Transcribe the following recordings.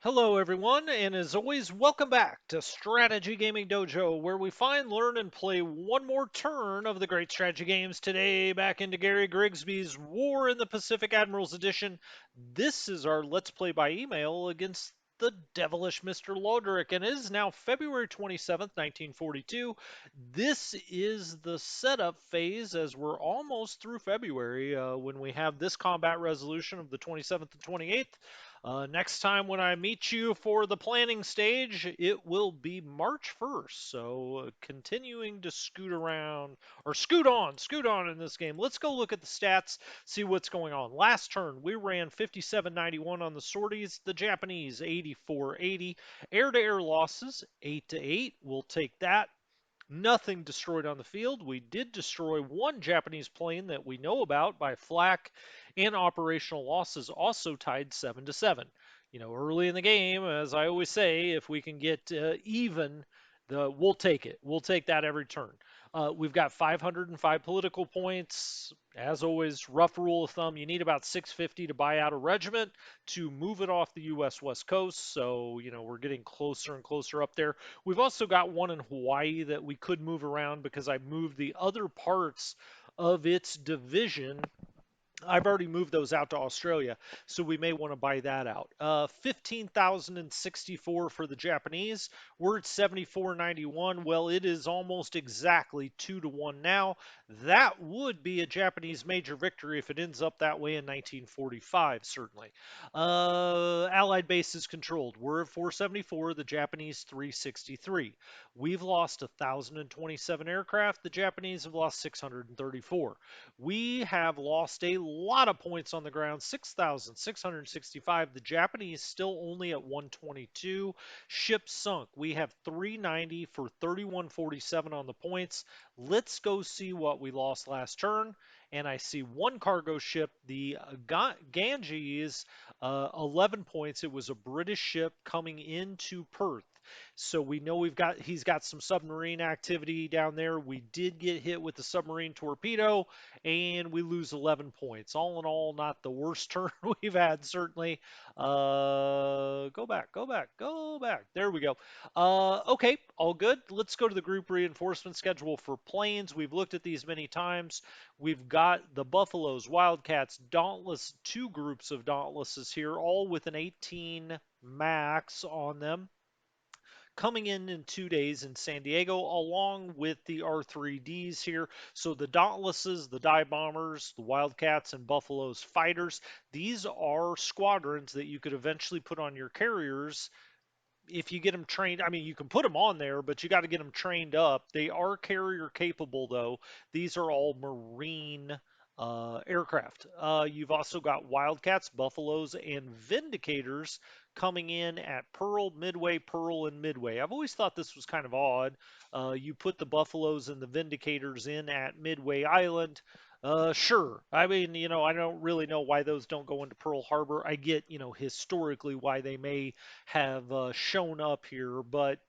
Hello, everyone, and as always, welcome back to Strategy Gaming Dojo, where we find, learn, and play one more turn of the great strategy games. Today, back into Gary Grigsby's War in the Pacific Admirals Edition. This is our Let's Play by email against the devilish Mr. Loderick, and it is now February 27th, 1942. This is the setup phase as we're almost through February when we have this combat resolution of the 27th and 28th. Next time when I meet you for the planning stage, it will be March 1st. So continuing to scoot around, or scoot on in this game. Let's go look at the stats, see what's going on. Last turn, we ran 57.91 on the sorties, the Japanese 84.80. Air-to-air losses, 8-8. We'll take that. Nothing destroyed on the field. We did destroy one Japanese plane that we know about by flak, and operational losses also tied 7-7. Early in the game, as I always say, if we can get even, we'll take it. We'll take that every turn. We've got 505 political points. As always, rough rule of thumb, you need about 650 to buy out a regiment to move it off the U.S. West Coast. So, we're getting closer and closer up there. We've also got one in Hawaii that we could move around because I moved the other parts of its division. I've already moved those out to Australia, so we may want to buy that out. 15,064 for the Japanese. We're at 74.91. Well, it is almost exactly 2-1 now. That would be a Japanese major victory if it ends up that way in 1945, certainly. Allied bases controlled. We're at 474, the Japanese 363. We've lost 1,027 aircraft. The Japanese have lost 634. We have lost a lot of points on the ground, 6,665. The Japanese still only at 122. Ships sunk. We have 390 for 3147 on the points. Let's go see what we lost last turn. And I see one cargo ship, the Ganges, 11 points. It was a British ship coming into Perth. So we know he's got some submarine activity down there. We did get hit with the submarine torpedo, and we lose 11 points. All in all, not the worst turn we've had, certainly. Go back, go back, go back. There we go. Okay, all good. Let's go to the group reinforcement schedule for planes. We've looked at these many times. We've got the Buffaloes, Wildcats, Dauntless, two groups of Dauntlesses here, all with an 18 max on them coming in 2 days in San Diego, along with the R3Ds here. So the Dauntlesses, the Dive Bombers, the Wildcats, and Buffaloes fighters, these are squadrons that you could eventually put on your carriers if you get them trained. I mean, you can put them on there, but you got to get them trained up. They are carrier capable, though. These are all Marine aircraft. You've also got Wildcats, Buffaloes, and Vindicators coming in at Pearl, Midway, Pearl, and Midway. I've always thought this was kind of odd. You put the Buffaloes and the Vindicators in at Midway Island. Sure. I mean, I don't really know why those don't go into Pearl Harbor. I get, historically why they may have shown up here, but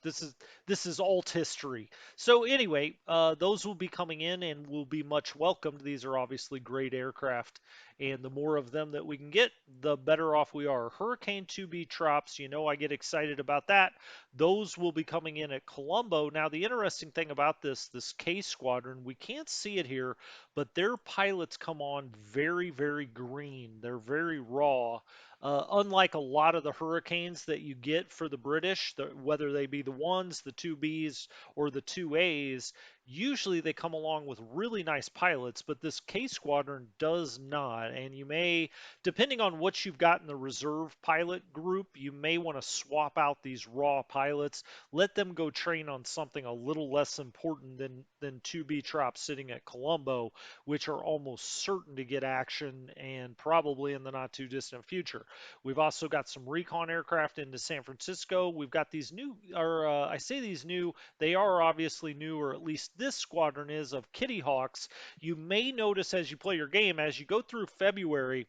this is alt history. So anyway, those will be coming in and will be much welcomed. These are obviously great aircraft, and the more of them that we can get, the better off we are. Hurricane 2B Trops, I get excited about that. Those will be coming in at Colombo. Now, the interesting thing about this K squadron, we can't see it here, but their pilots come on very, very green. They're very raw. Unlike a lot of the Hurricanes that you get for the British, whether they be the ones, the 2Bs, or the 2As, usually they come along with really nice pilots, but this K Squadron does not. And you may, depending on what you've got in the reserve pilot group, you may want to swap out these raw pilots, let them go train on something a little less important than 2B Trops sitting at Colombo, which are almost certain to get action and probably in the not too distant future. We've also got some recon aircraft into San Francisco. We've got these new, or I say these new, they are obviously new, or at least this squadron is, of Kitty Hawks. You may notice as you play your game, as you go through February,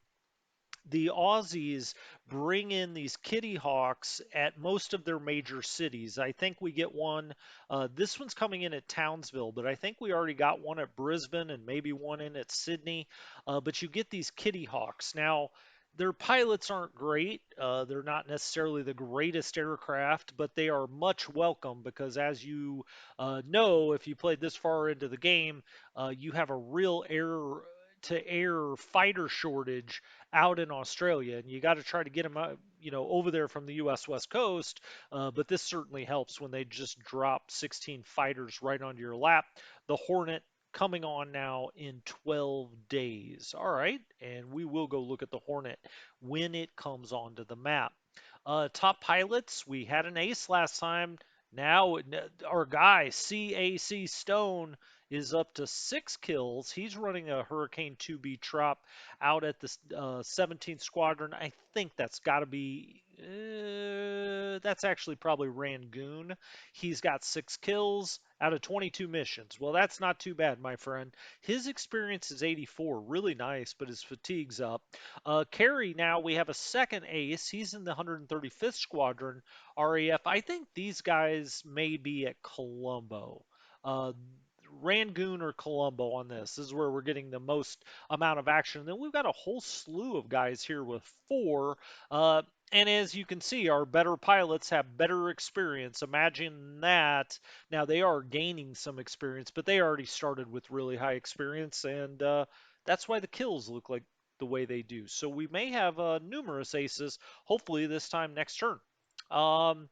the Aussies bring in these Kitty Hawks at most of their major cities. I think we get one. This one's coming in at Townsville, but I think we already got one at Brisbane and maybe one in at Sydney. But you get these Kitty Hawks. Now, Their pilots aren't great. They're not necessarily the greatest aircraft, but they are much welcome because, as you know, if you played this far into the game, you have a real air to air fighter shortage out in Australia, and you got to try to get them, over there from the U.S. West Coast. But this certainly helps when they just drop 16 fighters right onto your lap. The Hornet coming on now in 12 days. All right, and we will go look at the Hornet when it comes onto the map. Top pilots, we had an ace last time. Now our guy CAC Stone is up to 6 kills. He's running a Hurricane 2B Trop out at the 17th Squadron. I think that's got to be. That's actually probably Rangoon. He's got 6 kills out of 22 missions. Well, that's not too bad, my friend. His experience is 84, really nice, but his fatigue's up. Carey, now we have a second ace. He's in the 135th Squadron RAF. I think these guys may be at Colombo. Uh, Rangoon or Colombo on this. This is where we're getting the most amount of action. And then we've got a whole slew of guys here with 4. And as you can see, our better pilots have better experience. Imagine that. Now, they are gaining some experience, but they already started with really high experience, and that's why the kills look like the way they do. So we may have numerous aces, hopefully this time next turn. Um,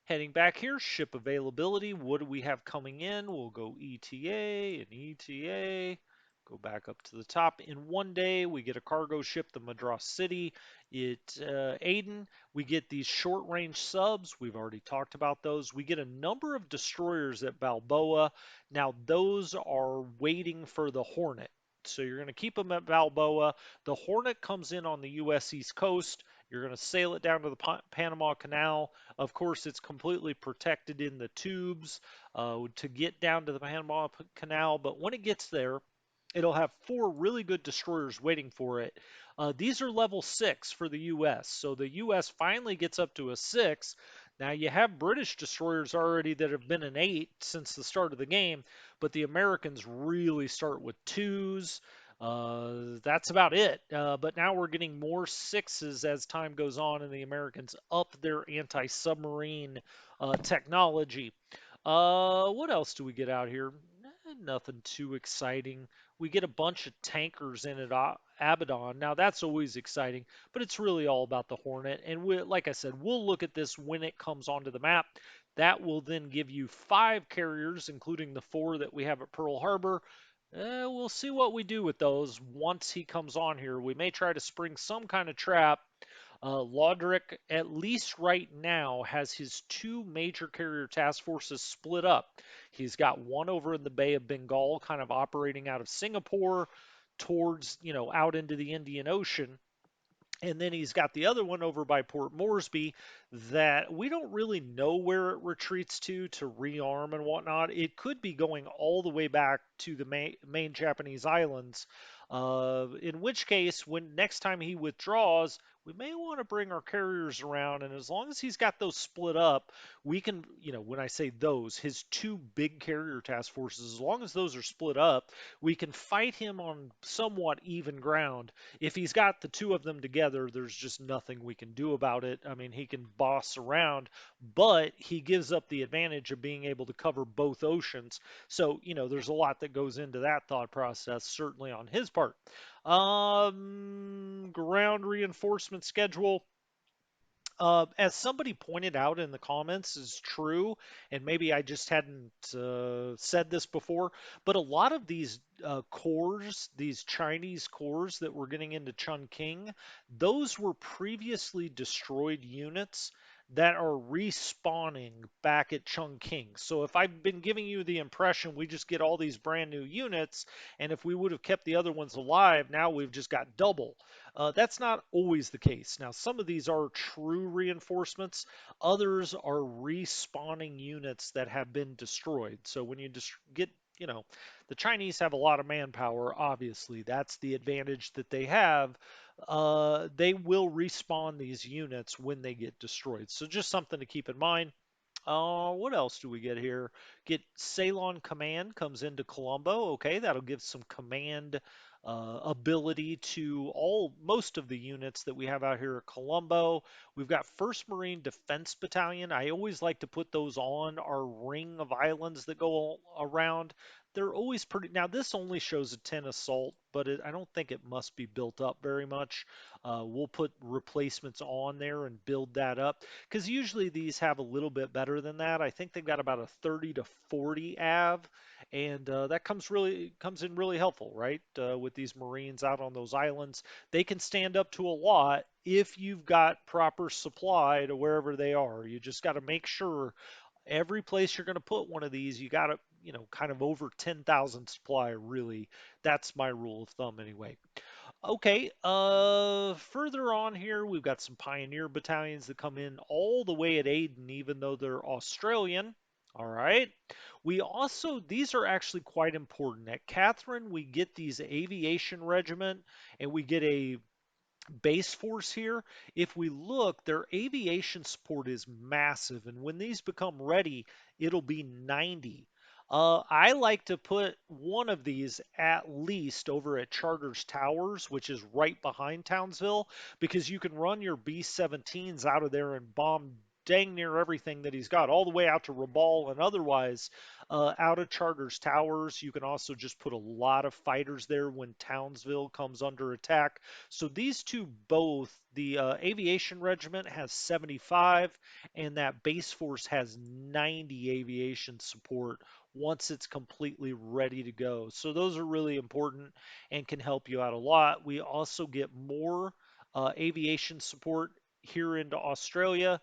Heading back here, ship availability. What do we have coming in? We'll go ETA and ETA. Go back up to the top. In one day, we get a cargo ship, the Madras City. Aden, we get these short range subs. We've already talked about those. We get a number of destroyers at Balboa. Now, those are waiting for the Hornet. So you're going to keep them at Balboa. The Hornet comes in on the U.S. East Coast. You're going to sail it down to the Panama Canal. Of course, it's completely protected in the tubes to get down to the Panama Canal, but when it gets there, it'll have 4 really good destroyers waiting for it. These are level 6 for the U.S., so the U.S. finally gets up to a 6. Now, you have British destroyers already that have been an 8 since the start of the game, but the Americans really start with 2s. That's about it. But now we're getting more 6s as time goes on, and the Americans up their anti submarine technology. What else do we get out here? Nothing too exciting. We get a bunch of tankers in at Abaddon. Now that's always exciting, but it's really all about the Hornet. And like I said, we'll look at this when it comes onto the map. That will then give you 5 carriers, including the 4 that we have at Pearl Harbor. We'll see what we do with those once he comes on here. We may try to spring some kind of trap. Laudric, at least right now, has his 2 major carrier task forces split up. He's got one over in the Bay of Bengal, kind of operating out of Singapore towards, out into the Indian Ocean. And then he's got the other one over by Port Moresby that we don't really know where it retreats to rearm and whatnot. It could be going all the way back to the main Japanese islands. In which case, when next time he withdraws, we may want to bring our carriers around. And as long as he's got those split up, we can, when I say those, his 2 big carrier task forces, as long as those are split up, we can fight him on somewhat even ground. If he's got the 2 of them together, there's just nothing we can do about it. I mean, he can boss around, but he gives up the advantage of being able to cover both oceans. So, there's a lot that goes into that thought process, certainly on his part. Ground reinforcement schedule. As somebody pointed out in the comments, is true, and maybe I just hadn't said this before, but a lot of these cores, these Chinese cores that we're getting into Chungking, those were previously destroyed units that are respawning back at Chungking. So if I've been giving you the impression we just get all these brand new units, and if we would have kept the other ones alive, now we've just got double. That's not always the case. Now, some of these are true reinforcements. Others are respawning units that have been destroyed. So when you just get, the Chinese have a lot of manpower, obviously. That's the advantage that they have. They will respawn these units when they get destroyed. So just something to keep in mind. What else do we get here? Get Ceylon Command comes into Colombo. Okay, that'll give some command ability to most of the units that we have out here at Colombo. We've got 1st Marine Defense Battalion. I always like to put those on our ring of islands that go around. They're always pretty. Now, this only shows a 10 assault, but I don't think it must be built up very much. We'll put replacements on there and build that up because usually these have a little bit better than that. I think they've got about a 30 to 40 AV, and that comes in really helpful, right? With these Marines out on those islands, they can stand up to a lot if you've got proper supply to wherever they are. You just got to make sure every place you're going to put one of these, you got to, kind of over 10,000 supply, really. That's my rule of thumb anyway. Okay, further on here, we've got some pioneer battalions that come in all the way at Aden, even though they're Australian. All right. We also, these are actually quite important. At Catherine, we get these aviation regiment and we get a base force here. If we look, their aviation support is massive, and when these become ready, it'll be 90. I like to put one of these at least over at Charters Towers, which is right behind Townsville, because you can run your B-17s out of there and bomb dang near everything that he's got, all the way out to Rabaul and otherwise out of Charters Towers. You can also just put a lot of fighters there when Townsville comes under attack. So these two both, the aviation regiment has 75, and that base force has 90 aviation support once it's completely ready to go. So those are really important and can help you out a lot. We also get more aviation support here into Australia.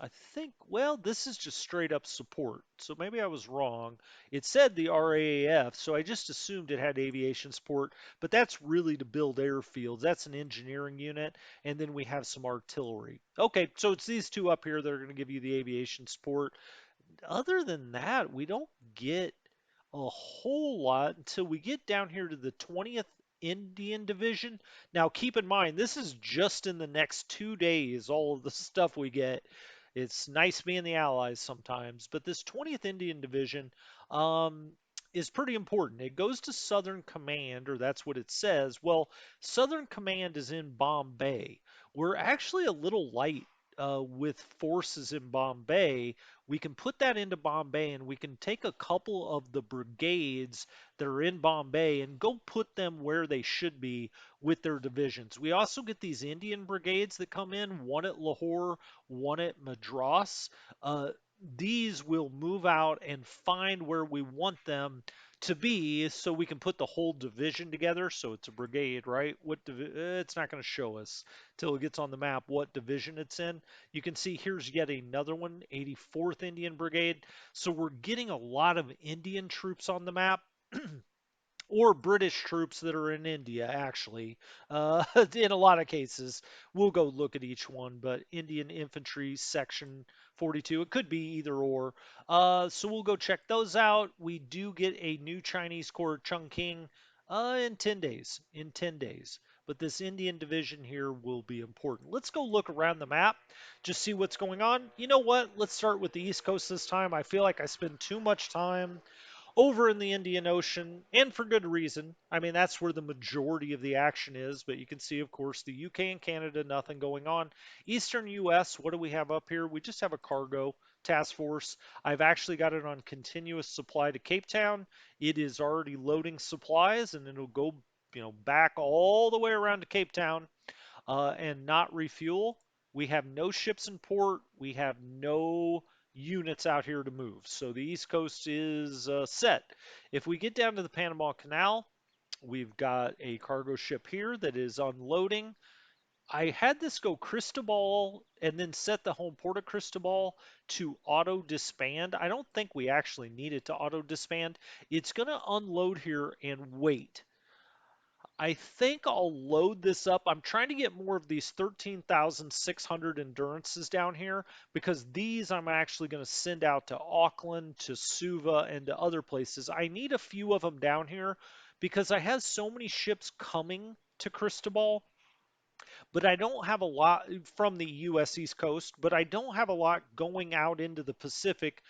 I think, well, this is just straight up support. So maybe I was wrong. It said the RAAF, so I just assumed it had aviation support, but that's really to build airfields. That's an engineering unit, and then we have some artillery. Okay, so it's these two up here that are going to give you the aviation support. Other than that, we don't get a whole lot until we get down here to the 20th Indian Division. Now, keep in mind, this is just in the next 2 days, all of the stuff we get. It's nice being the Allies sometimes, but this 20th Indian Division um, is pretty important. It goes to Southern Command, or that's what it says. Well, Southern Command is in Bombay. We're actually a little light with forces in Bombay. We can put that into Bombay and we can take a couple of the brigades that are in Bombay and go put them where they should be with their divisions. We also get these Indian brigades that come in, one at Lahore, one at Madras. These will move out and find where we want them to be so we can put the whole division together. So it's a brigade, right? It's not going to show us till it gets on the map what division it's in. You can see here's yet another one, 84th Indian Brigade. So we're getting a lot of Indian troops on the map. Or British troops that are in India, actually. In a lot of cases, we'll go look at each one, but Indian Infantry Section 42, it could be either or. So we'll go check those out. We do get a new Chinese Corps Chungking in 10 days. In 10 days. But this Indian division here will be important. Let's go look around the map, just see what's going on. You know what? Let's start with the East Coast this time. I feel like I spend too much time over in the Indian Ocean, and for good reason. I mean, that's where the majority of the action is, but you can see, of course, the UK and Canada, nothing going on. Eastern US, what do we have up here? We just have a cargo task force. I've actually got it on continuous supply to Cape Town. It is already loading supplies, and it'll go, back all the way around to Cape Town and not refuel. We have no ships in port. We have no units out here to move. So the East Coast is set. If we get down to the Panama Canal, we've got a cargo ship here that is unloading. I had this go Cristobal and then set the home port of Cristobal to auto disband. I don't think we actually need it to auto disband. It's going to unload here and wait. I think I'll load this up. I'm trying to get more of these 13,600 endurances down here because these I'm actually going to send out to Auckland, to Suva, and to other places. I need a few of them down here because I have so many ships coming to Cristobal, but I don't have a lot from the US East Coast, but I don't have a lot going out into the Pacific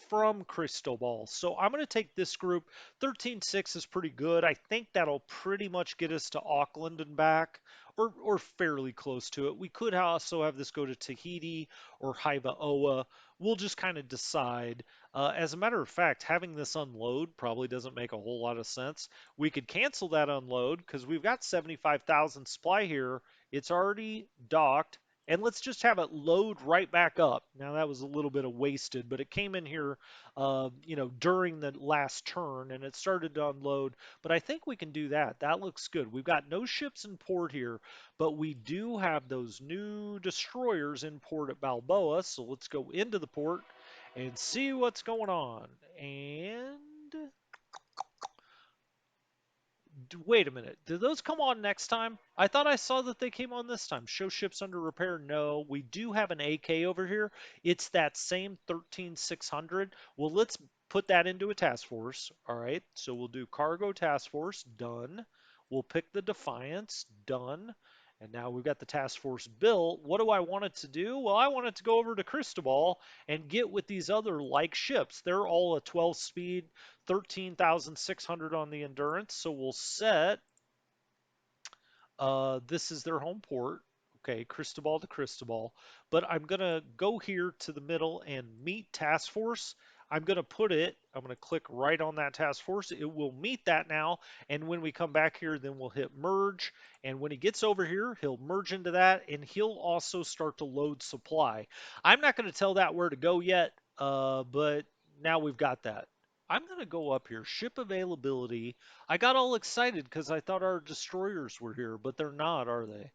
from Cristobal. So I'm going to take this group. 13.6 is pretty good. I think that'll pretty much get us to Auckland and back, or fairly close to it. We could also have this go to Tahiti or Haiva-Oa. We'll just kind of decide. As a matter of fact, having this unload probably doesn't make a whole lot of sense. We could cancel that unload because we've got 75,000 supply here. It's already docked. And let's just have it load right back up. Now that was a little bit of wasted, but it came in here, during the last turn, and it started to unload. But I think we can do that. That looks good. We've got no ships in port here, but we do have those new destroyers in port at Balboa. So let's go into the port and see what's going on. And wait a minute. Did those come on next time? I thought I saw that they came on this time. Show ships under repair. No, we do have an AK over here. It's that same 13600. Well, let's put that into a task force. All right. So we'll do cargo task force. Done. We'll pick the Defiance. Done. And now we've got the task force built. What do I want it to do? Well, I want it to go over to Cristobal and get with these other like ships. They're all a 12 speed, 13,600 on the endurance. So we'll set, this is their home port. Okay, Cristobal to Cristobal. But I'm going to go here to the middle and meet task force. I'm going to click right on that task force. It will meet that now. And when we come back here, then we'll hit merge. And when he gets over here, he'll merge into that and he'll also start to load supply. I'm not going to tell that where to go yet, but now we've got that. I'm going to go up here, ship availability. I got all excited because I thought our destroyers were here, but they're not, are they?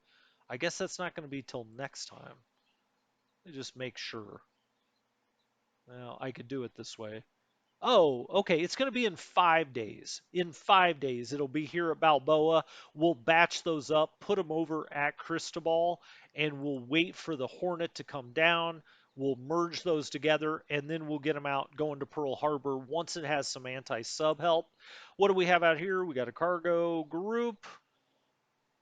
I guess that's not going to be till next time. Let me just make sure. Well, I could do it this way. Oh, okay. It's going to be in 5 days. In 5 days, it'll be here at Balboa. We'll batch those up, put them over at Cristobal, and we'll wait for the Hornet to come down. We'll merge those together, and then we'll get them out going to Pearl Harbor once it has some anti-sub help. What do we have out here? We got a cargo group.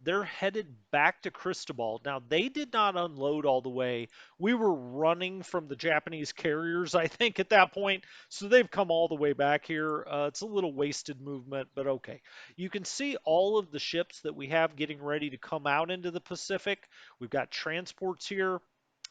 They're headed back to Cristobal. Now, they did not unload all the way. We were running from the Japanese carriers, I think, at that point. So they've come all the way back here. It's a little wasted movement, but okay. You can see all of the ships that we have getting ready to come out into the Pacific. We've got transports here.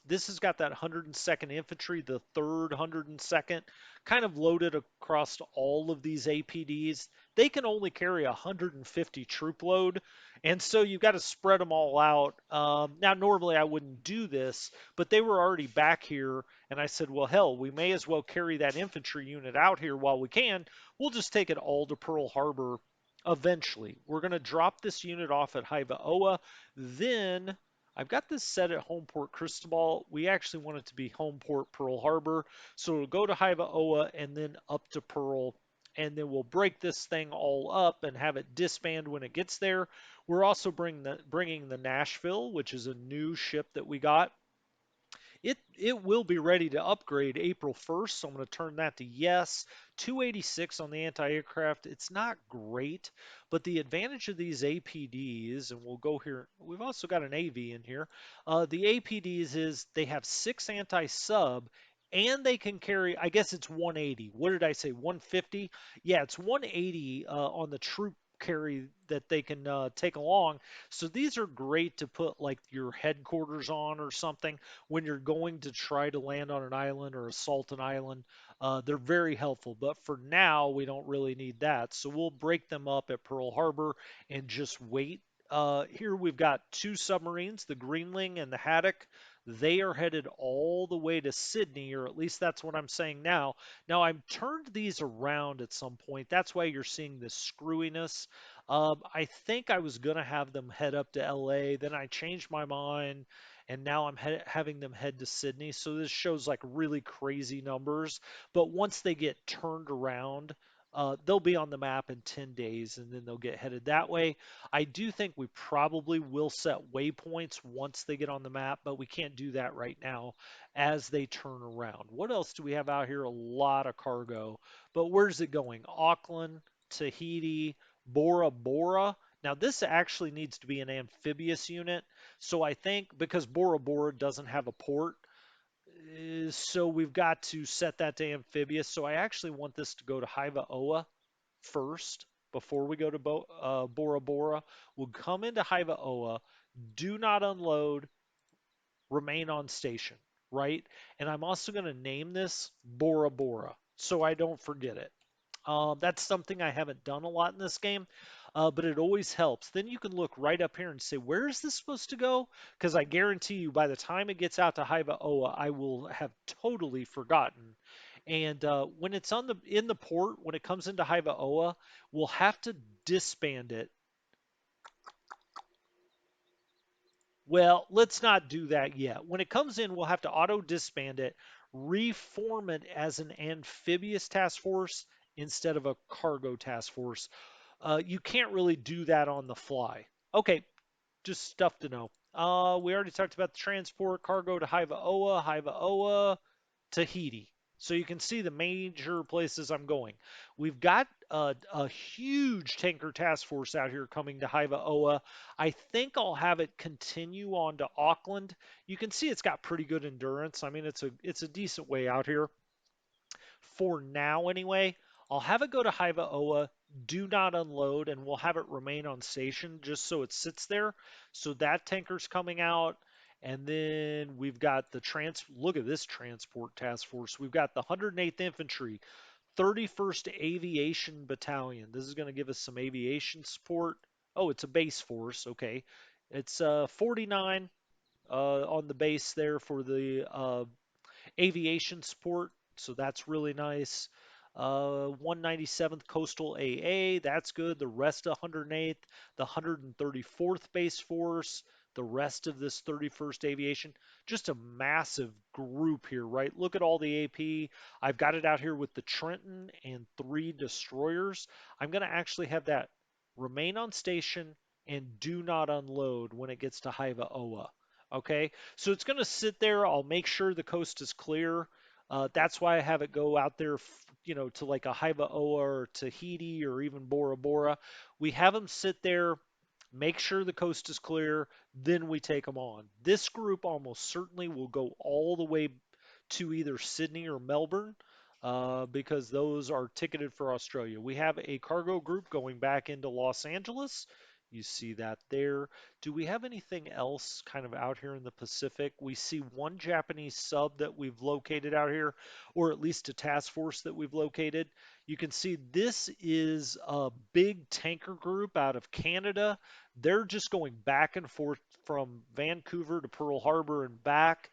This has got that 102nd Infantry, the 3rd 102nd, kind of loaded across all of these APDs. They can only carry 150 troop load, and so you've got to spread them all out. Now, normally I wouldn't do this, but they were already back here, and I said, well, hell, we may as well carry that infantry unit out here while we can. We'll just take it all to Pearl Harbor eventually. We're going to drop this unit off at Haiva-Oa. Then I've got this set at Homeport Cristobal. We actually want it to be Homeport Pearl Harbor. So it'll go to Haiva-Oa and then up to Pearl, and then we'll break this thing all up and have it disband when it gets there. We're also bringing the Nashville, which is a new ship that we got. It will be ready to upgrade April 1st, so I'm going to turn that to yes. 286 on the anti-aircraft. It's not great, but the advantage of these APDs, and we'll go here, we've also got an AV in here. The APDs is they have 6 anti-sub, and they can carry, I guess it's 180. What did I say, 150? Yeah, it's 180 on the troop carry that they can take along. So these are great to put like your headquarters on or something when you're going to try to land on an island or assault an island. They're very helpful, but for now, we don't really need that. So we'll break them up at Pearl Harbor and just wait. Here we've got 2 submarines, the Greenling and the Haddock. They are headed all the way to Sydney, or at least that's what I'm saying now. Now, I've turned these around at some point. That's why you're seeing this screwiness. I think I was going to have them head up to LA, then I changed my mind and now I'm having them head to Sydney. So this shows like really crazy numbers. But once they get turned around, they'll be on the map in 10 days and then they'll get headed that way. I do think we probably will set waypoints once they get on the map, but we can't do that right now as they turn around. What else do we have out here? A lot of cargo. But where's it going? Auckland, Tahiti, Bora Bora. Now, this actually needs to be an amphibious unit. So I think because Bora Bora doesn't have a port, So we've got to set that to amphibious. So I actually want this to go to Hiva Oa first before we go to Bora Bora. We'll come into Hiva Oa, do not unload, remain on station, right? And I'm also going to name this Bora Bora so I don't forget it. That's something I haven't done a lot in this game, but it always helps. Then you can look right up here and say, where is this supposed to go? Because I guarantee you, by the time it gets out to Hiva Oa, I will have totally forgotten. And when it's on the in the port, when it comes into Hiva Oa, we'll have to disband it. Well, let's not do that yet. When it comes in, we'll have to auto disband it, reform it as an amphibious task force instead of a cargo task force. You can't really do that on the fly. Okay, just stuff to know. We already talked about the transport cargo to Hiva Oa, Tahiti. So you can see the major places I'm going. We've got a huge tanker task force out here coming to Hiva Oa. I think I'll have it continue on to Auckland. You can see it's got pretty good endurance. I mean, it's a decent way out here for now anyway. I'll have it go to Hiva Oa, do not unload, and we'll have it remain on station just so it sits there. So that tanker's coming out. And then we've got look at this transport task force. We've got the 108th Infantry, 31st Aviation Battalion. This is going to give us some aviation support. Oh, it's a base force. Okay. It's 49 on the base there for the aviation support, so that's really nice. 197th Coastal AA, that's good. The rest of 108th, the 134th Base Force, the rest of this 31st Aviation, just a massive group here, right? Look at all the AP. I've got it out here with the Trenton and 3 destroyers. I'm going to actually have that remain on station and do not unload when it gets to Hiva Oa. Okay, so it's going to sit there. I'll make sure the coast is clear. That's why I have it go out there, to like a Hiva Oa or Tahiti or even Bora Bora. We have them sit there, make sure the coast is clear, then we take them on. This group almost certainly will go all the way to either Sydney or Melbourne because those are ticketed for Australia. We have a cargo group going back into Los Angeles. You see that there. Do we have anything else kind of out here in the Pacific? We see one Japanese sub that we've located out here, or at least a task force that we've located. You can see this is a big tanker group out of Canada. They're just going back and forth from Vancouver to Pearl Harbor and back,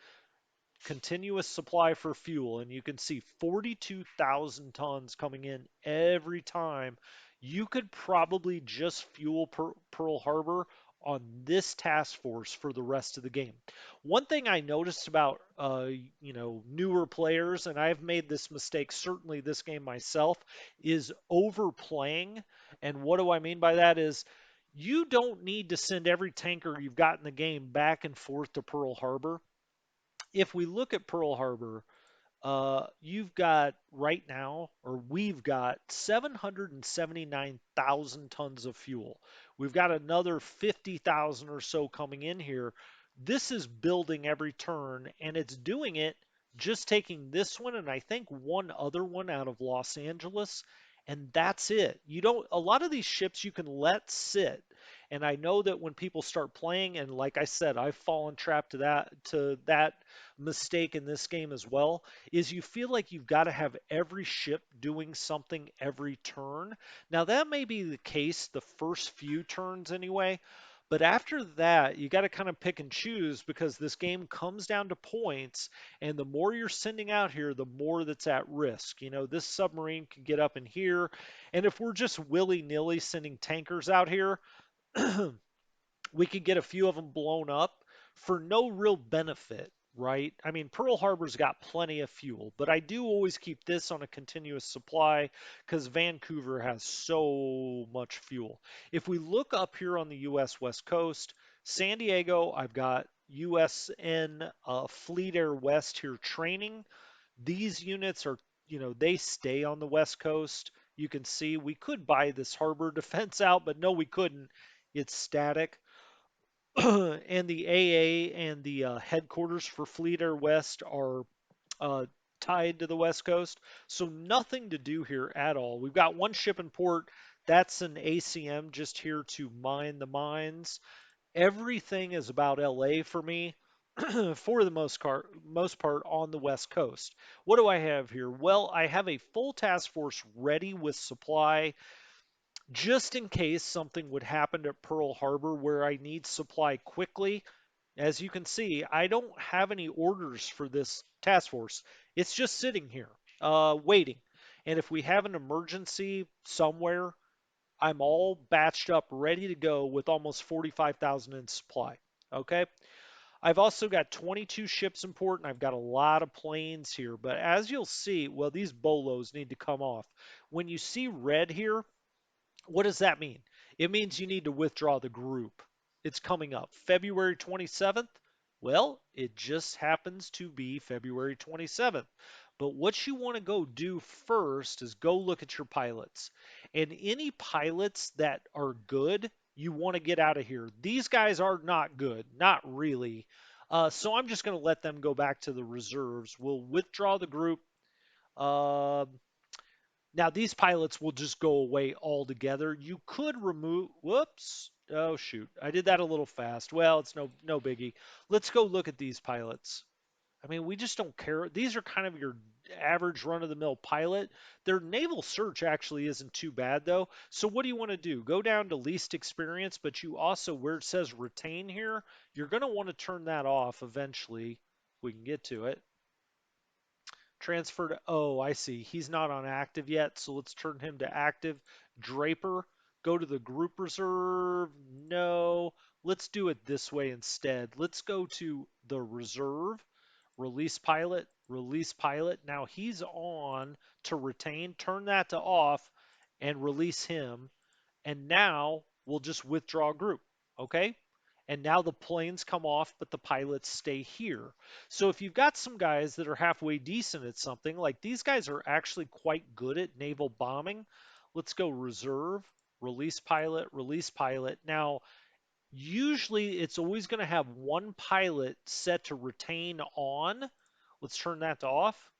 continuous supply for fuel, and you can see 42,000 tons coming in every time. You could probably just fuel Pearl Harbor on this task force for the rest of the game. One thing I noticed about newer players, and I've made this mistake certainly this game myself, is overplaying. And what do I mean by that is you don't need to send every tanker you've got in the game back and forth to Pearl Harbor. If we look at Pearl Harbor, you've got right now, or we've got 779,000 tons of fuel. We've got another 50,000 or so coming in here. This is building every turn, and it's doing it just taking this one and I think one other one out of Los Angeles, and that's it. You don't, a lot of these ships you can let sit. And I know that when people start playing, and like I said, I've fallen trapped to that mistake in this game as well, is you feel like you've got to have every ship doing something every turn. Now, that may be the case the first few turns anyway, but after that, you got to kind of pick and choose because this game comes down to points, and the more you're sending out here, the more that's at risk. This submarine can get up in here, and if we're just willy-nilly sending tankers out here, we could get a few of them blown up for no real benefit, right? I mean, Pearl Harbor's got plenty of fuel, but I do always keep this on a continuous supply because Vancouver has so much fuel. If we look up here on the U.S. West Coast, San Diego, I've got USN Fleet Air West here training. These units are, they stay on the West Coast. You can see we could buy this harbor defense out, but no, we couldn't. It's static. And the AA and the headquarters for Fleet Air West are uh, tied to the West Coast. So nothing to do here at all. We've got one ship in port. That's an ACM just here to mine the mines. Everything is about LA for me for the most part on the West Coast. What do I have here? Well, I have a full task force ready with supply just in case something would happen at Pearl Harbor where I need supply quickly. As you can see, I don't have any orders for this task force. It's just sitting here, waiting. And if we have an emergency somewhere, I'm all batched up, ready to go with almost 45,000 in supply. Okay. I've also got 22 ships in port, and I've got a lot of planes here. But as you'll see, well, these bolos need to come off. When you see red here, what does that mean? It means you need to withdraw the group. It's coming up February 27th. Well, it just happens to be February 27th. But what you want to go do first is go look at your pilots. And any pilots that are good, you want to get out of here. These guys are not good, not really. So I'm just going to let them go back to the reserves. We'll withdraw the group. Uh, Now these pilots will just go away altogether. You could remove, whoops. Oh shoot. I did that a little fast. Well, it's no biggie. Let's go look at these pilots. I mean, we just don't care. These are kind of your average run of the mill pilot. Their naval search actually isn't too bad though. So what do you want to do? Go down to least experience, but you also where it says retain here, you're going to want to turn that off eventually. If we can get to it. Transfer to, oh, I see. He's not on active yet, so let's turn him to active. Draper, go to the group reserve. No, let's do it this way instead. Let's go to the reserve, release pilot, release pilot. Now he's on to retain. Turn that to off and release him. And now we'll just withdraw group, okay? And now the planes come off, but the pilots stay here. So if you've got some guys that are halfway decent at something, like these guys are actually quite good at naval bombing. Let's go reserve, release pilot, release pilot. Now, usually it's always going to have one pilot set to retain on. Let's turn that to off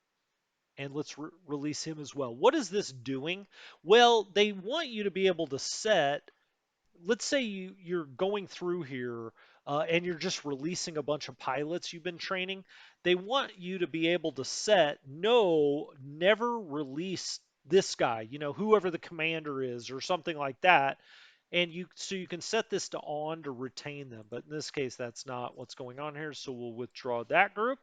and let's release him as well. What is this doing? Well, they want you to be able to set, let's say you're going through here and you're just releasing a bunch of pilots you've been training. They want you to be able to set no, never release this guy, whoever the commander is or something like that. And you can set this to on to retain them. But in this case, that's not what's going on here. So we'll withdraw that group.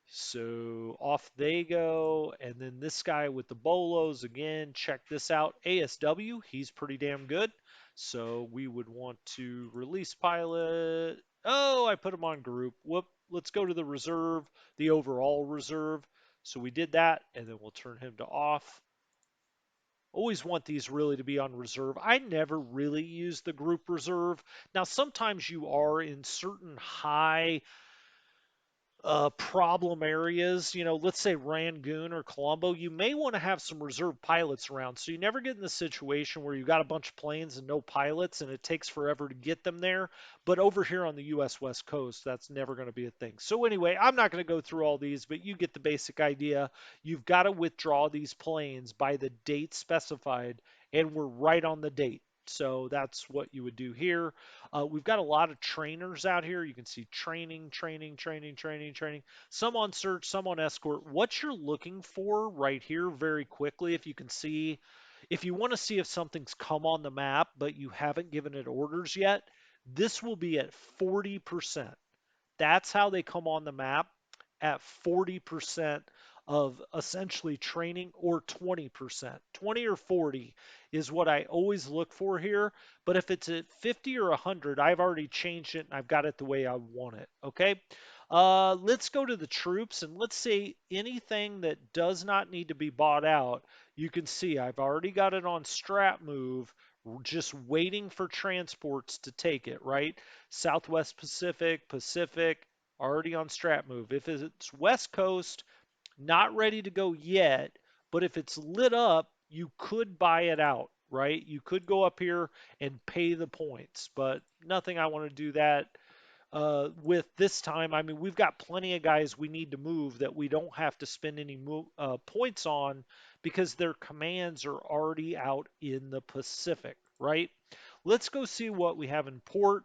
So off they go. And then this guy with the bolos, again, check this out. ASW, he's pretty damn good. So we would want to release pilot. Oh, I put him on group. Whoop. Let's go to the reserve, the overall reserve. So we did that, and then we'll turn him to off. Always want these really to be on reserve. I never really use the group reserve. Now, sometimes you are in certain high problem areas, let's say Rangoon or Colombo, you may want to have some reserve pilots around. So you never get in the situation where you've got a bunch of planes and no pilots and it takes forever to get them there. But over here on the US West Coast, that's never going to be a thing. So anyway, I'm not going to go through all these, but you get the basic idea. You've got to withdraw these planes by the date specified, and we're right on the date. So that's what you would do here. We've got a lot of trainers out here. You can see training, training, training, training, training. Some on search, some on escort. What you're looking for right here, very quickly, if you can see, if you want to see if something's come on the map, but you haven't given it orders yet, this will be at 40%. That's how they come on the map at 40% of essentially training or 20%. 20 or 40 is what I always look for here. But if it's at 50 or 100, I've already changed it and I've got it the way I want it. Okay. Let's go to the troops and let's say anything that does not need to be bought out. You can see I've already got it on strap move, just waiting for transports to take it, right? Southwest Pacific, Pacific, already on strap move. If it's West Coast, not ready to go yet, but if it's lit up, you could buy it out, right? You could go up here and pay the points, but nothing I want to do that. with this time, I mean, we've got plenty of guys we need to move that we don't have to spend any points on because their commands are already out in the Pacific, right? Let's go see what we have in port.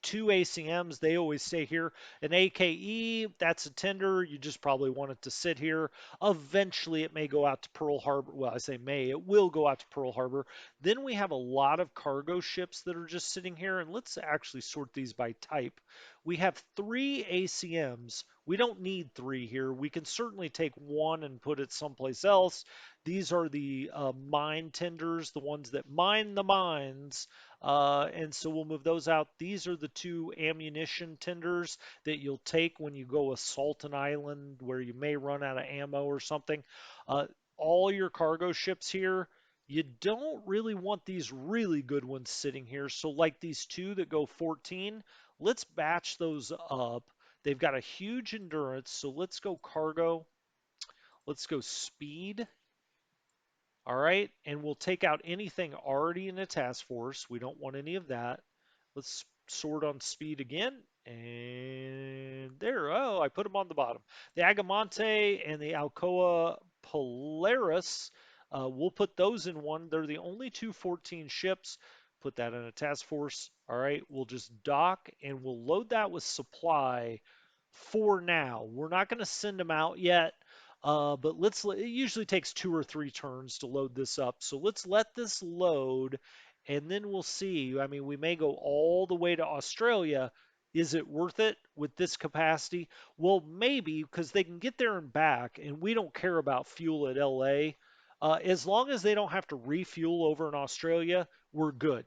Two ACMs, they always say here. An AKE, that's a tender. You just probably want it to sit here. Eventually, it may go out to Pearl Harbor. Well, I say may, it will go out to Pearl Harbor. Then we have a lot of cargo ships that are just sitting here. And let's actually sort these by type. We have three ACMs. We don't need three here. We can certainly take one and put it someplace else. These are the mine tenders, the ones that mine the mines. And so we'll move those out. These are the two ammunition tenders that you'll take when you go assault an island where you may run out of ammo or something. Uh, all your cargo ships here, you don't really want these really good ones sitting here. So like these two that go 14, let's batch those up. They've got a huge endurance, so let's go cargo. Let's go speed. All right, and we'll take out anything already in a task force. We don't want any of that. Let's sort on speed again. And there, oh, I put them on the bottom. The Agamonte and the Alcoa Polaris, we'll put those in one. They're the only two 14 ships. Put that in a task force. All right, we'll just dock and we'll load that with supply for now. We're not going to send them out yet. But it usually takes 2 or 3 turns to load this up. So let's let this load and then we'll see. I mean, we may go all the way to Australia. Is it worth it with this capacity? Well, maybe because they can get there and back, and we don't care about fuel at LA. As long as they don't have to refuel over in Australia, we're good.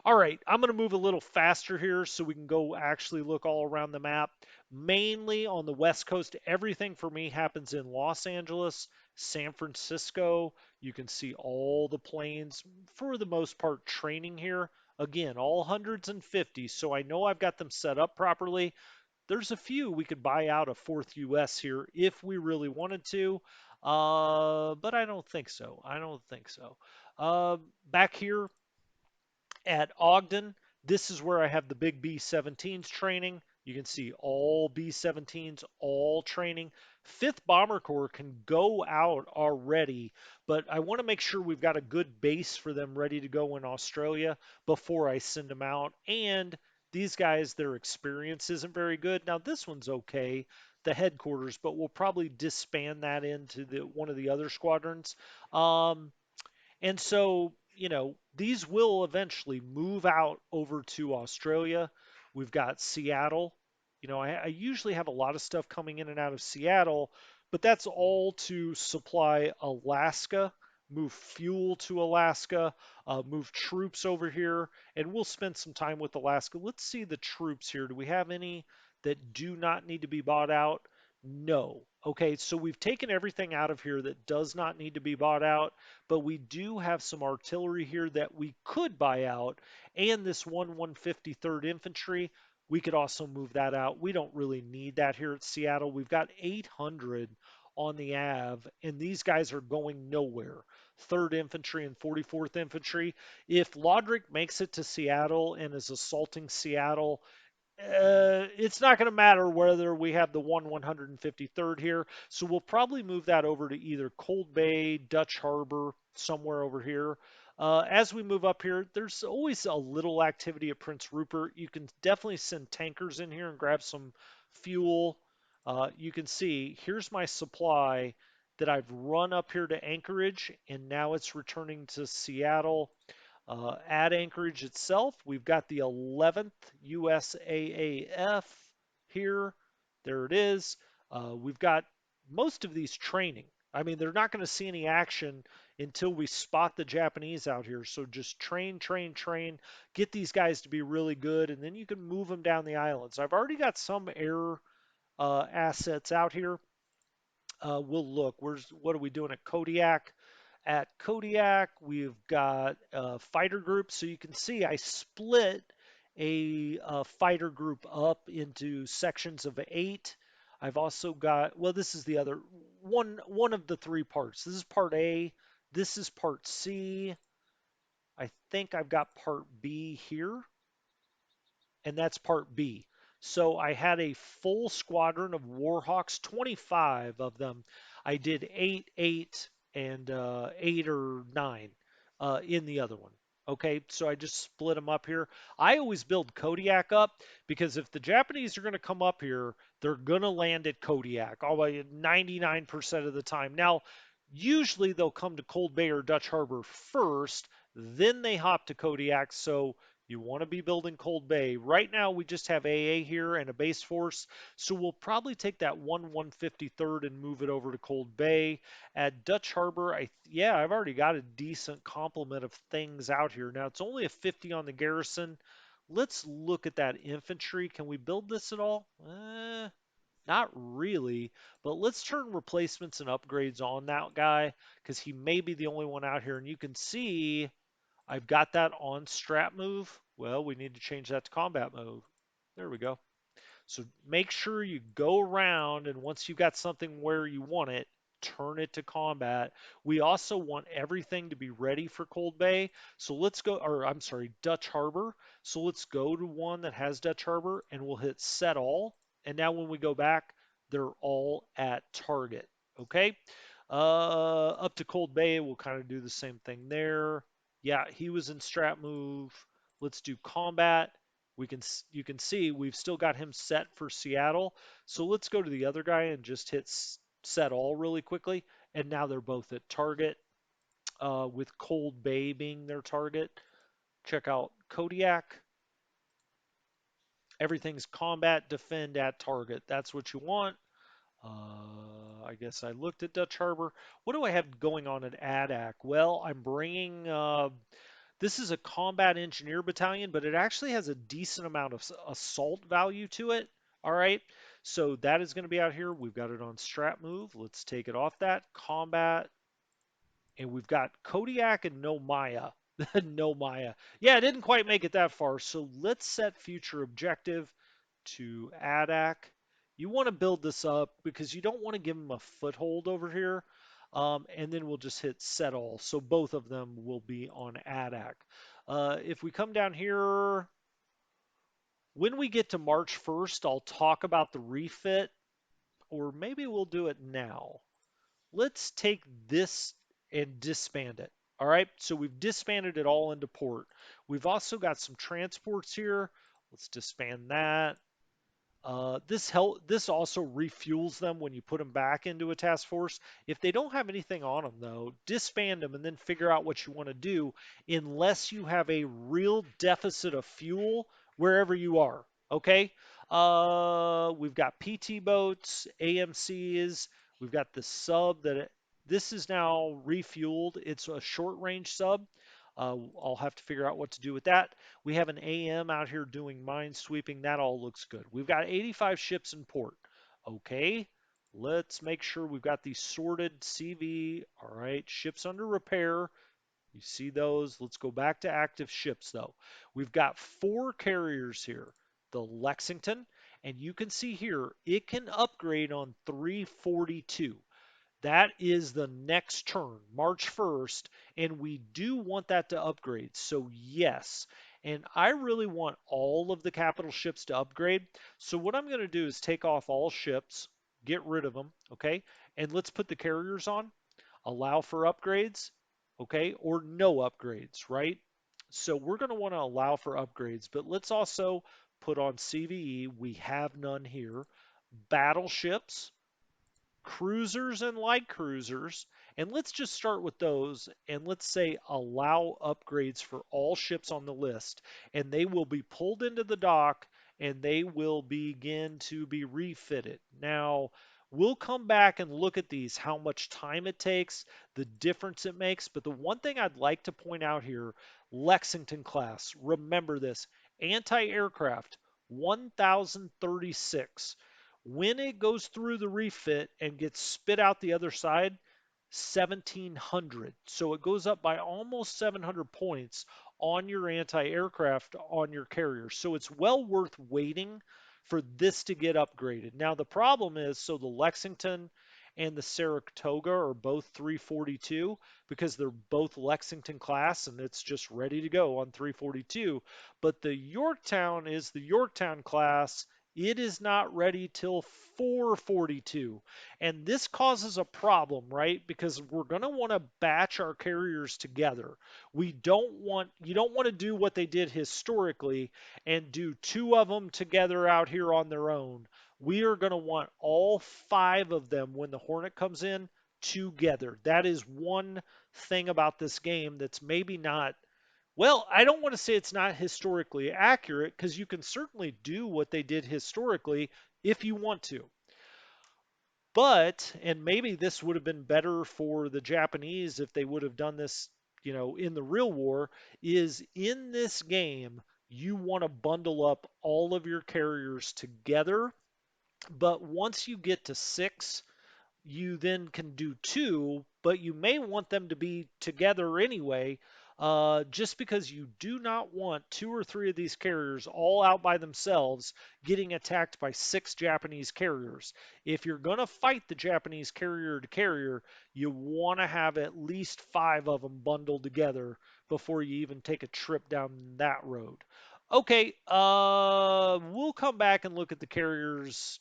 All right, I'm going to move a little faster here so we can go actually look all around the map. Mainly on the West Coast, everything for me happens in Los Angeles, San Francisco. You can see all the planes, for the most part, training here. Again, all hundreds and fifties, so I know I've got them set up properly. There's a few we could buy out a fourth US here if we really wanted to, but I don't think so. I don't think so. Back here, at Ogden, this is where I have the big B-17s training. You can see all B-17s, all training. 5th Bomber Corps can go out already, but I want to make sure we've got a good base for them ready to go in Australia before I send them out. And these guys, their experience isn't very good. Now, this one's okay, the headquarters, but we'll probably disband that into one of the other squadrons. And so, these will eventually move out over to Australia. We've got Seattle. I usually have a lot of stuff coming in and out of Seattle, but that's all to supply Alaska, move fuel to Alaska, move troops over here, and we'll spend some time with Alaska. Let's see the troops here. Do we have any that do not need to be bought out? No. Okay, so we've taken everything out of here that does not need to be bought out, but we do have some artillery here that we could buy out, and this 153rd Infantry, we could also move that out. We don't really need that here at Seattle. We've got 800 on the Ave, and these guys are going nowhere. 3rd Infantry and 44th Infantry. If Lodrick makes it to Seattle and is assaulting Seattle, it's not going to matter whether we have the 153rd here. So we'll probably move that over to either Cold Bay, Dutch Harbor, somewhere over here. As we move up here, there's always a little activity at Prince Rupert. You can definitely send tankers in here and grab some fuel. You can see here's my supply that I've run up here to Anchorage, and now it's returning to Seattle. At Anchorage itself, we've got the 11th USAAF here. There it is. We've got most of these training. I mean, they're not going to see any action until we spot the Japanese out here. So just train, train, train, get these guys to be really good, and then you can move them down the islands. I've already got some air assets out here. We'll look. What are we doing at Kodiak? At Kodiak, we've got a fighter group. So you can see I split a fighter group up into sections of 8. I've also got, well, this is the other one of the 3 parts. This is part A. This is part C. I think I've got part B here, and that's part B. So I had a full squadron of Warhawks, 25 of them. I did eight, eight, and eight or nine in the other one. Okay, so I just split them up here. I always build Kodiak up because if the Japanese are going to come up here, they're going to land at Kodiak, all by 99% of the time. Now, usually they'll come to Cold Bay or Dutch Harbor first, then they hop to Kodiak. So you want to be building Cold Bay. Right now, we just have AA here and a base force, so we'll probably take that 153rd and move it over to Cold Bay. At Dutch Harbor, yeah, I've already got a decent complement of things out here. Now, it's only a 50 on the garrison. Let's look at that infantry. Can we build this at all? Not really, but let's turn replacements and upgrades on that guy because he may be the only one out here. And you can see I've got that on strat move. Well, we need to change that to combat move. There we go. So make sure you go around, and once you've got something where you want it, turn it to combat. We also want everything to be ready for Cold Bay. So let's go, or I'm sorry, Dutch Harbor. So let's go to one that has Dutch Harbor, and we'll hit set all. And now when we go back, they're all at target. Okay. Up to Cold Bay, we'll kind of do the same thing there. Yeah, he was in strat move. Let's do combat. You can see we've still got him set for Seattle. So let's go to the other guy and just hit set all really quickly. And now they're both at target, with Cold Bay being their target. Check out Kodiak. Everything's combat, defend at target. That's what you want. I guess I looked at Dutch Harbor. What do I have going on at ADAC? Well, I'm bringing this is a combat engineer battalion, but it actually has a decent amount of assault value to it. All right. So that is going to be out here. We've got it on strat move. Let's take it off that. Combat. And we've got Kodiak and no Maya. No Maya. Yeah, I didn't quite make it that far. So let's set future objective to ADAC. You want to build this up because you don't want to give them a foothold over here. And then we'll just hit set all. So both of them will be on ADAC. If we come down here, when we get to March 1st, I'll talk about the refit, or maybe we'll do it now. Let's take this and disband it. All right, so we've disbanded it all into port. We've also got some transports here. Let's disband that. This also refuels them when you put them back into a task force. If they don't have anything on them, though, disband them and then figure out what you want to do, unless you have a real deficit of fuel wherever you are. Okay. We've got PT boats, AMCs. We've got the sub this is now refueled. It's a short range sub. I'll have to figure out what to do with that. We have an AM out here doing mine sweeping. That all looks good. We've got 85 ships in port. Okay, let's make sure we've got these sorted CV. All right, ships under repair. You see those. Let's go back to active ships, though. We've got 4 carriers here. The Lexington, and you can see here, it can upgrade on 342. That is the next turn, March 1st, and we do want that to upgrade. So yes, and I really want all of the capital ships to upgrade. So what I'm going to do is take off all ships, get rid of them, okay? And let's put the carriers on, allow for upgrades, okay? Or no upgrades, right? So we're going to want to allow for upgrades, but let's also put on CVE. We have none here. Battleships, cruisers and light cruisers, and let's just start with those, and let's say allow upgrades for all ships on the list, and they will be pulled into the dock and they will begin to be refitted. Now, we'll come back and look at these, how much time it takes, the difference it makes, but the one thing I'd like to point out here, Lexington class, remember this, anti-aircraft 1036. When it goes through the refit and gets spit out the other side, 1700. So it goes up by almost 700 points on your anti-aircraft on your carrier. So it's well worth waiting for this to get upgraded. Now the problem is, so the Lexington and the Saratoga are both 342 because they're both Lexington class and it's just ready to go on 342. But the Yorktown is the Yorktown class It is not ready till 442. And this causes a problem, right? Because we're going to want to batch our carriers together. You don't want to do what they did historically and do two of them together out here on their own. We are going to want all five of them when the Hornet comes in together. That is one thing about this game that's maybe not, well, I don't want to say it's not historically accurate because you can certainly do what they did historically if you want to. But, and maybe this would have been better for the Japanese if they would have done this, in the real war, is in this game, you want to bundle up all of your carriers together. But once you get to six, you then can do two, but you may want them to be together anyway, just because you do not want two or three of these carriers all out by themselves getting attacked by six Japanese carriers. If you're going to fight the Japanese carrier to carrier, you want to have at least five of them bundled together before you even take a trip down that road. Okay, we'll come back and look at the carriers,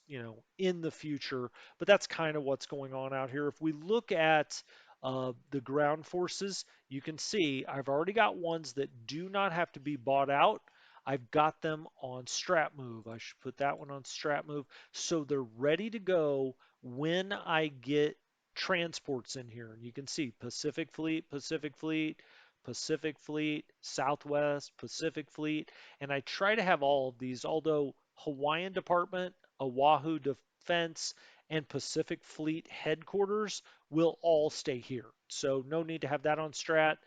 in the future, but that's kind of what's going on out here. If we look at the ground forces, you can see I've already got ones that do not have to be bought out. I've got them on strat move. I should put that one on strat move. So they're ready to go when I get transports in here. And you can see Pacific Fleet, Pacific Fleet, Pacific Fleet, Southwest, Pacific Fleet. And I try to have all of these, although Hawaiian Department, Oahu Defense, and Pacific Fleet headquarters will all stay here. So no need to have that on strat.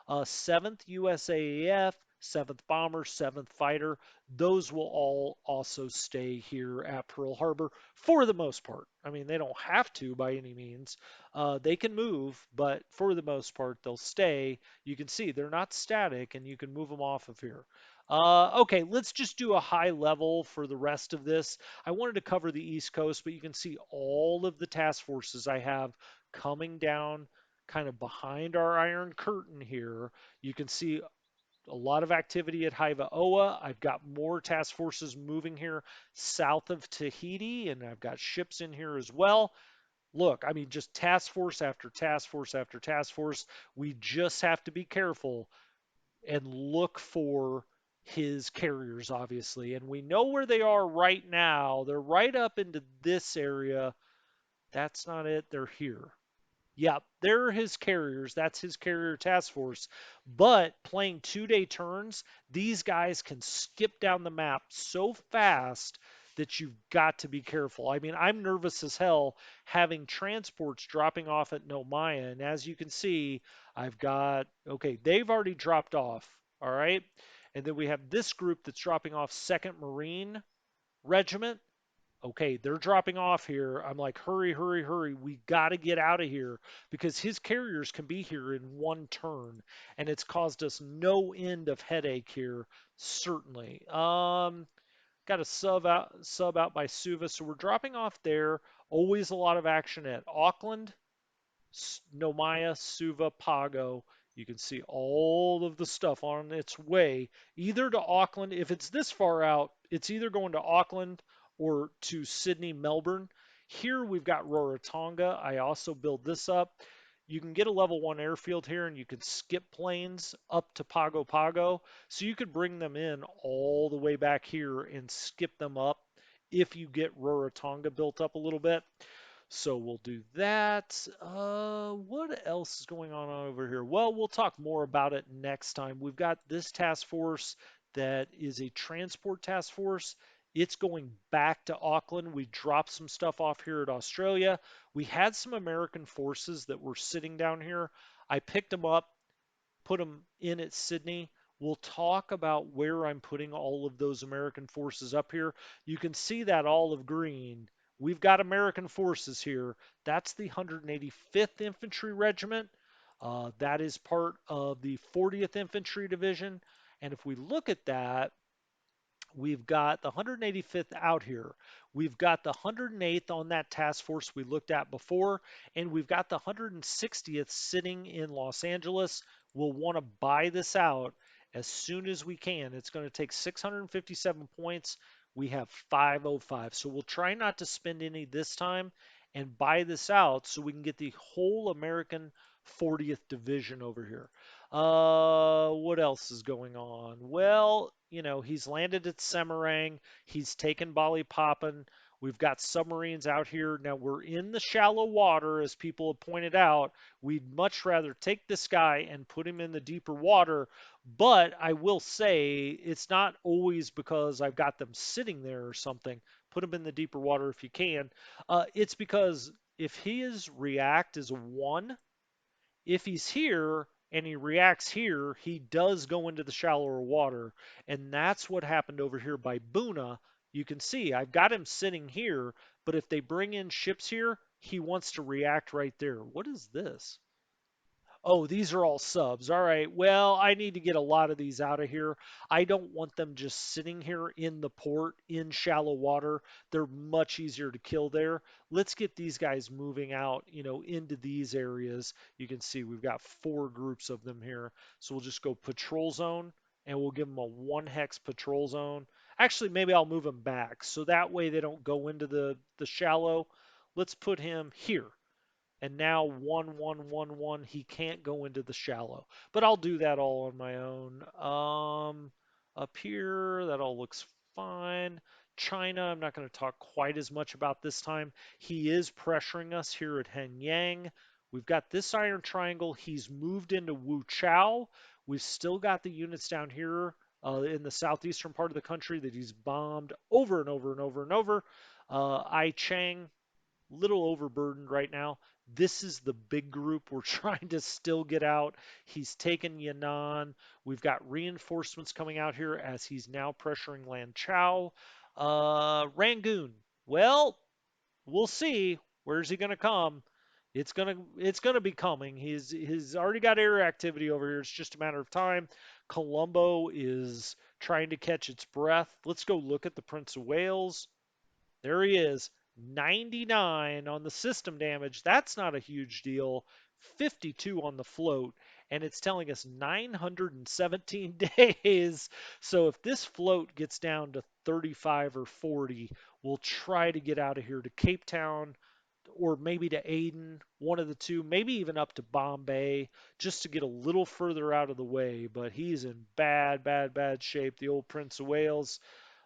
7th USAF, 7th Bomber, 7th Fighter, those will all also stay here at Pearl Harbor for the most part. I mean, they don't have to by any means. They can move, but for the most part, they'll stay. You can see they're not static and you can move them off of here. Okay, let's just do a high level for the rest of this. I wanted to cover the East Coast, but you can see all of the task forces I have coming down kind of behind our Iron Curtain here. You can see a lot of activity at Haiva Oa. I've got more task forces moving here south of Tahiti, and I've got ships in here as well. Look, I mean, just task force after task force after task force. We just have to be careful and look for his carriers, obviously. And we know where they are right now. They're right up into this area. That's not it. They're here. Yeah, they're his carriers. That's his carrier task force. But playing 2-day turns, these guys can skip down the map so fast that you've got to be careful. I mean, I'm nervous as hell having transports dropping off at Nomaya. And as you can see, I've got, okay, they've already dropped off. All right. And then we have this group that's dropping off 2nd Marine Regiment. Okay, they're dropping off here. I'm like, hurry, hurry, hurry. We got to get out of here because his carriers can be here in one turn. And it's caused us no end of headache here, certainly. Got a sub out by Suva. So we're dropping off there. Always a lot of action at Auckland. Nomaya, Suva, Pago. You can see all of the stuff on its way either to Auckland. If it's this far out, it's either going to Auckland or to Sydney, Melbourne. Here we've got Rarotonga. I also build this up. You can get a level 1 airfield here and you can skip planes up to Pago Pago. So you could bring them in all the way back here and skip them up if you get Rarotonga built up a little bit. So we'll do that. What else is going on over here? Well, we'll talk more about it next time. We've got this task force that is a transport task force. It's going back to Auckland. We dropped some stuff off here at Australia. We had some American forces that were sitting down here. I picked them up, put them in at Sydney. We'll talk about where I'm putting all of those American forces up here. You can see that olive green. We've got American forces here. That's the 185th Infantry Regiment. That is part of the 40th Infantry Division. And if we look at that, we've got the 185th out here. We've got the 108th on that task force we looked at before, and we've got the 160th sitting in Los Angeles. We'll want to buy this out as soon as we can. It's going to take 657 points. We have 505. So we'll try not to spend any this time and buy this out so we can get the whole American 40th Division over here. What else is going on? Well, he's landed at Semarang. He's taken Balikpapan. We've got submarines out here. Now we're in the shallow water, as people have pointed out. We'd much rather take this guy and put him in the deeper water, but I will say it's not always because I've got them sitting there or something. Put them in the deeper water if you can. It's because if his react is a 1, if he's here and he reacts here, he does go into the shallower water. And that's what happened over here by Buna. You can see I've got him sitting here, but if they bring in ships here, he wants to react right there. What is this? Oh, these are all subs. All right. Well, I need to get a lot of these out of here. I don't want them just sitting here in the port in shallow water. They're much easier to kill there. Let's get these guys moving out, into these areas. You can see we've got 4 groups of them here. So we'll just go patrol zone and we'll give them a 1 hex patrol zone. Actually, maybe I'll move them back so that way they don't go into the shallow. Let's put him here, and now 1 1 1 1, he can't go into the shallow, but I'll do that all on my own. Up here that all looks fine. China, I'm not going to talk quite as much about this time. He is pressuring us here at Henyang. We've got this iron triangle. He's moved into Wuchao. We've still got the units down here in the southeastern part of the country that he's bombed over and over and over and over. I Chang, little overburdened right now. This is the big group we're trying to still get out. He's taken Yan'an. We've got reinforcements coming out here as he's now pressuring Lan Chao. Rangoon. Well, we'll see. Where's he going to come? It's gonna be coming. He's already got air activity over here. It's just a matter of time. Colombo is trying to catch its breath. Let's go look at the Prince of Wales. There he is. 99 on the system damage. That's not a huge deal. 52 on the float. And it's telling us 917 days. So if this float gets down to 35 or 40, we'll try to get out of here to Cape Town or maybe to Aden, one of the two, maybe even up to Bombay, just to get a little further out of the way. But he's in bad, bad, bad shape, the old Prince of Wales.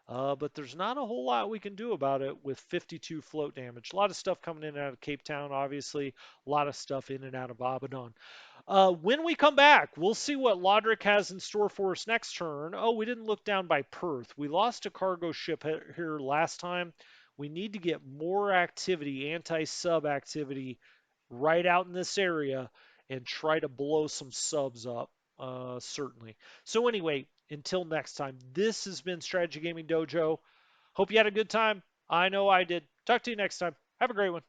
But there's not a whole lot we can do about it with 52 float damage. A lot of stuff coming in and out of Cape Town, obviously. A lot of stuff in and out of Abaddon. When we come back, we'll see what Lodric has in store for us next turn. Oh, we didn't look down by Perth. We lost a cargo ship here last time. We need to get more activity, anti-sub activity, right out in this area and try to blow some subs up, certainly. So anyway, until next time, this has been Strategy Gaming Dojo. Hope you had a good time. I know I did. Talk to you next time. Have a great one.